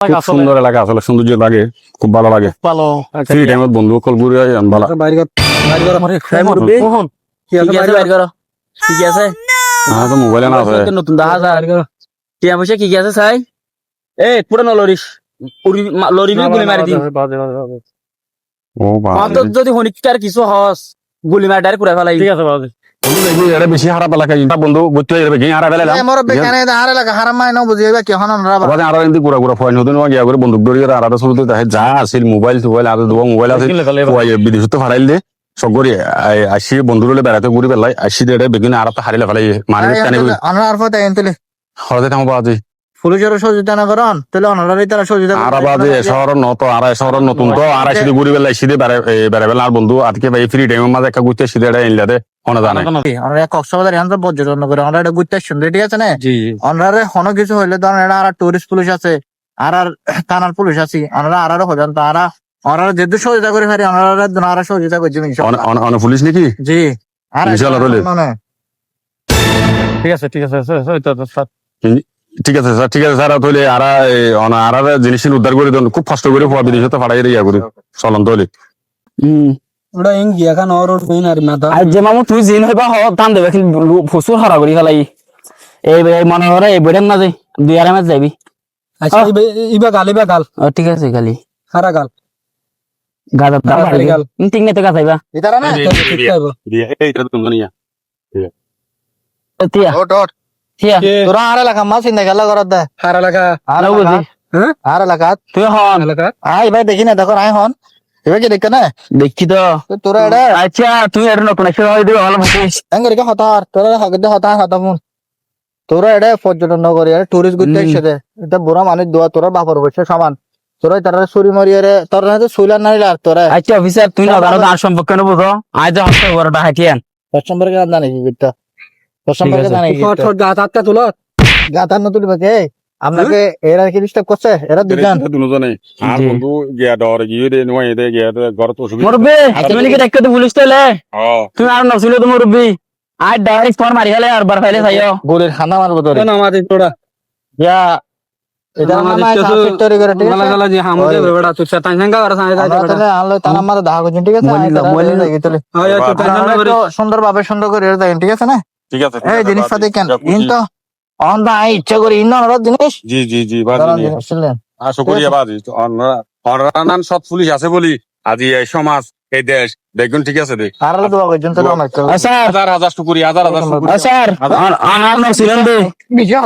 খুব সুন্দর এলাকা আসলে সৌন্দর্য লাগে খুব ভালো লাগে ভালো ফ্রি টাইমত বন্ধু কল ঘুরে ভালো ঠিক আছে তো মোবাইলে না আছে নতুন দেখা যায় টিয়া পয়সা কি কি আছে চাই এ পুরো লরিস লরি গুলি মারি দিন ও বাবা যদি হনিকার কিছু হস গুলি মারি ডাইরেক্ট পুরা ফেলাই ঠিক আছে বাবা এটা বেশি হারাপ এলাকা বন্ধু বুঝতে যাবে কি হারা ফেলে আর কিন্তু গুড়া গুড়া ফয়েন হতো না গিয়া করে বন্দুক ধরিয়ে আর শুরুতে দেখে যা আছিল মোবাইল টোবাইল আর দোয়া মোবাইল আছে বিদেশত ফারাইল দে সব করে আসি বন্ধুরে বেড়াতে ঘুরি পেলাই আসি দে বেগুন আর হারিলে ফেলাই মানে হরদে থামবা আজি পুলিশের সচেতন করন তাহলে অনারারই তারা সচেতন আরাবাদে শহর নত আর শহর নতুন তো আর আসি ঘুরি পেলাই সিধে বেড়াবেল আর বন্ধু আজকে ভাই ফ্রি টাইমের মাঝে একটা ঘুরতে সিধে এনলাতে অনা জানে আমরা কক্সবাজার এখন তো পর্যটন করে আমরা এটা ঘুরতে শুনতে ঠিক আছে না অনারে কোনো কিছু হইলে ধরেন এটা আর টুরিস্ট পুলিশ আছে আর থানার পুলিশ আছে আমরা আর হজান তো আর যেহেতু সহযোগিতা করে পারি আমরা সহযোগিতা করছি অনেক পুলিশ নাকি জি আর ঠিক আছে ঠিক আছে ঠিক আছে স্যার ঠিক আছে স্যার তাহলে আর জিনিস উদ্ধার করে দেন খুব কষ্ট করে পড়া বিদেশে ফাড়াই ইয়া করি চলন তাহলে ওটা ইং গিয়া খান ওর কইন আর মাথা আজ যে মামু তুই জিন হইবা হ টান দেবে কিন্তু ফসুর হারা করি ফেলাই এই মনে করে এই বেড়েন না যাই 2 আরামে যাবি আচ্ছা ইবা গাল ঠিক আছে গালি হারা গাল গাদা গাল ঠিক নেই তো গাছাইবা এটারা না ঠিক পাইবো এইটা তুমি নিয়া তিয়া ওট তিয়া তোরা আর এলাকা মাছ চিন্তা খেলা করার দে হারা লাগা আর বুঝি হ্যাঁ আর এলাকা তুই হন এলাকা আই ভাই দেখি না দেখো আই হন এবার কি দেখতে না দেখছি তো তোরা এটা আচ্ছা তুই এটা নতুন একটা হয়ে দিবে ভালো ভাবিস এঙ্গের কে হতার তোরা হগদে হতামুন তোরা এটা পর্যটন নগরী আর টুরিস্ট ঘুরতে এসেছে এটা বুড়া মানুষ দোয়া তোরা বাপর বসে সমান তোরা তারা চুরি মারিয়ে তোরা না সুইলার নাইলে আর তোরা আচ্ছা অফিসার তুই না জানো আর সম্পর্কে না বুঝো আজ যে হস্তে বড়টা হাটিয়ান তোর সম্পর্কে জানি কি করতে তোর সম্পর্কে জানি কি গাতাতটা তুলো গাতার নতুন বাকে আপনাকে এরা কি ডিস্টার্ব করছে এরা দুজন দুজনে আর বন্ধু গিয়া ডর গিয়ে দে নয় দে গিয়া ঘর তো অসুবিধা মুরব্বি তুমি কি দেখতে পুলিশ তেলে হ্যাঁ তুমি আর নছিল তো মুরব্বি আজ ডাইরেক্ট ফোন মারি ফেলে আর বার ফেলে যাইও গোলের খানা মারবো তোরে না আমাদের তোড়া ইয়া এটা আমাদের আমার কিছু ফ্যাক্টরি করে ঠিক মালা আছে গালা যে হামুদে বেড়া তুই শতান সংখ্যা আর সাইজ আছে বেড়া তাহলে আলো তার আমার দেখা করছেন ঠিক আছে হয় তো তাই সুন্দরভাবে সুন্দর করে দেন ঠিক আছে না ঠিক আছে এই জিনিসপাতি কেন কিন্তু অন দা ইচ্ছা করে ইন্ন জিনিস জি জি জি বাজি আশা করি বাজি অনরানান সব পুলিশ আছে বলি আজি এই সমাজ এই দেশ দেখুন ঠিক আছে দেখ আর দোয়া করছেন তো অনেক স্যার হাজার শুকরিয়া হাজার শুকরিয়া স্যার আর নছিলেন তো বিজয়